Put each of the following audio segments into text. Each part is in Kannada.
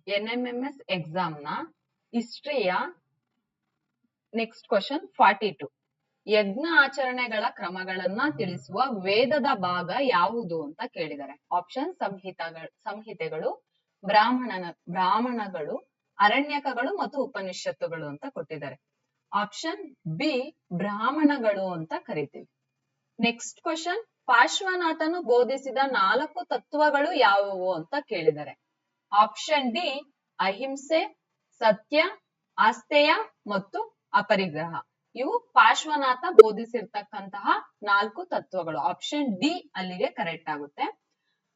NMMS ಎಕ್ಸಾಮ್ ನ ಹಿಸ್ಟ್ರಿಯ ನೆಕ್ಸ್ಟ್ ಕ್ವಶನ್ 42. ಯಜ್ಞ ಆಚರಣೆಗಳ ಕ್ರಮಗಳನ್ನ ತಿಳಿಸುವ ವೇದದ ಭಾಗ ಯಾವುದು ಅಂತ ಕೇಳಿದ್ದಾರೆ. ಆಪ್ಷನ್ ಸಂಹಿತೆಗಳು, ಬ್ರಾಹ್ಮಣಗಳು, ಅರಣ್ಯಕಗಳು ಮತ್ತು ಉಪನಿಷತ್ತುಗಳು ಅಂತ ಕೊಟ್ಟಿದ್ದಾರೆ. ಆಪ್ಷನ್ ಬಿ ಬ್ರಾಹ್ಮಣಗಳು ಅಂತ ಕರಿತೀವಿ. ನೆಕ್ಸ್ಟ್ ಕ್ವಶನ್, ಪಾರ್ಶ್ವನಾಥನು ಬೋಧಿಸಿದ 4 ತತ್ವಗಳು ಯಾವುವು ಅಂತ ಕೇಳಿದ್ದಾರೆ. ಆಪ್ಷನ್ ಡಿ ಅಹಿಂಸೆ, ಸತ್ಯ, ಆಸ್ತೇಯ ಮತ್ತು ಅಪರಿಗ್ರಹ. ಇವು ಪಾರ್ಶ್ವನಾಥ ಬೋಧಿಸಿರ್ತಕ್ಕಂತಹ 4 ತತ್ವಗಳು. ಆಪ್ಷನ್ ಡಿ ಅಲ್ಲಿಗೆ ಕರೆಕ್ಟ್ ಆಗುತ್ತೆ.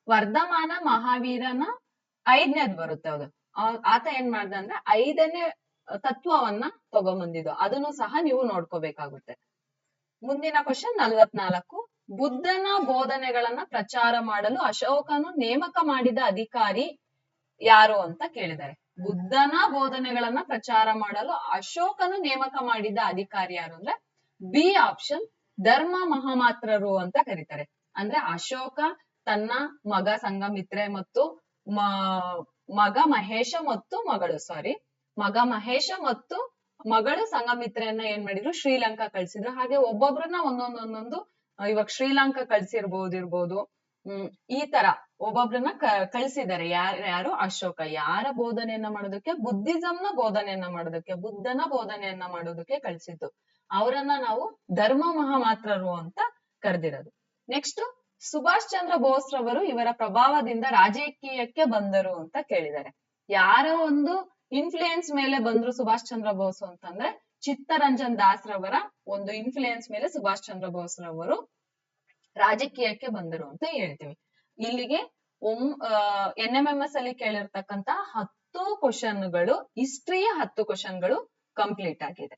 ವರ್ಧಮಾನ ಮಹಾವೀರನ 5ನೇದು ಬರುತ್ತೆ. ಅದು ಆತ ಏನ್ ಮಾಡ್ದ ಅಂದ್ರೆ 5ನೇ ತತ್ವವನ್ನ ತಗೊಂಬಂದಿದ್ದು. ಅದನ್ನು ಸಹ ನೀವು ನೋಡ್ಕೋಬೇಕಾಗುತ್ತೆ. ಮುಂದಿನ ಕ್ವಶನ್ 44. ಬುದ್ಧನ ಬೋಧನೆಗಳನ್ನ ಪ್ರಚಾರ ಮಾಡಲು ಅಶೋಕನು ನೇಮಕ ಮಾಡಿದ ಅಧಿಕಾರಿ ಯಾರು ಅಂತ ಕೇಳಿದ್ದಾರೆ. ಬುದ್ಧನ ಬೋಧನೆಗಳನ್ನ ಪ್ರಚಾರ ಮಾಡಲು ಅಶೋಕನು ನೇಮಕ ಮಾಡಿದ ಅಧಿಕಾರಿ ಯಾರು ಅಂದ್ರೆ ಬಿ ಆಪ್ಷನ್ ಧರ್ಮ ಮಹಾಮಾತ್ರರು ಅಂತ ಕರೀತಾರೆ. ಅಂದ್ರೆ ಅಶೋಕ ತನ್ನ ಮಗ ಸಂಘಮಿತ್ರೆ ಮತ್ತು ಮಗ ಮಹೇಶ ಮತ್ತು ಮಗಳು ಸಂಘಮಿತ್ರೆಯನ್ನ ಏನ್ ಮಾಡಿದ್ರು, ಶ್ರೀಲಂಕಾ ಕಳ್ಸಿದ್ರು. ಹಾಗೆ ಒಬ್ಬೊಬ್ರನ್ನ ಒಂದೊಂದು ಇವಾಗ ಶ್ರೀಲಂಕಾ ಕಳ್ಸಿರ್ಬೋದು. ಈ ತರ ಒಬ್ಬೊಬ್ರನ್ನ ಕಳ್ಸಿದ್ದಾರೆ. ಯಾರು ಅಶೋಕ. ಯಾರ ಬೋಧನೆಯನ್ನ ಮಾಡೋದಕ್ಕೆ? ಬುದ್ಧಿಸಂನ ಬೋಧನೆಯನ್ನ ಮಾಡೋದಕ್ಕೆ, ಬುದ್ಧನ ಬೋಧನೆಯನ್ನ ಮಾಡೋದಕ್ಕೆ ಕಳ್ಸಿದ್ದು. ಅವರನ್ನ ನಾವು ಧರ್ಮ ಮಹಾಮಾತ್ರರು ಅಂತ ಕರೆದಿರೋದು. ನೆಕ್ಸ್ಟ್, ಸುಭಾಷ್ ಚಂದ್ರ ಬೋಸ್ ರವರು ಇವರ ಪ್ರಭಾವದಿಂದ ರಾಜಕೀಯಕ್ಕೆ ಬಂದರು ಅಂತ ಕೇಳಿದ್ದಾರೆ. ಯಾರ ಒಂದು ಇನ್ಫ್ಲೂಯೆನ್ಸ್ ಮೇಲೆ ಬಂದ್ರು ಸುಭಾಷ್ ಚಂದ್ರ ಬೋಸ್ ಅಂತಂದ್ರೆ ಚಿತ್ತರಂಜನ್ ದಾಸ್ ರವರ ಒಂದು ಇನ್ಫ್ಲೂಯೆನ್ಸ್ ಮೇಲೆ ಸುಭಾಷ್ ಚಂದ್ರ ಬೋಸ್ ರವರು ರಾಜಕೀಯಕ್ಕೆ ಬಂದರು ಅಂತ ಹೇಳ್ತೀವಿ. ಇಲ್ಲಿಗೆ NMMS ಅಲ್ಲಿ ಕೇಳಿರ್ತಕ್ಕಂತ 10 ಕ್ವಶನ್ಗಳು, ಹಿಸ್ಟ್ರಿಯ 10 ಕ್ವಶನ್ಗಳು ಕಂಪ್ಲೀಟ್ ಆಗಿದೆ.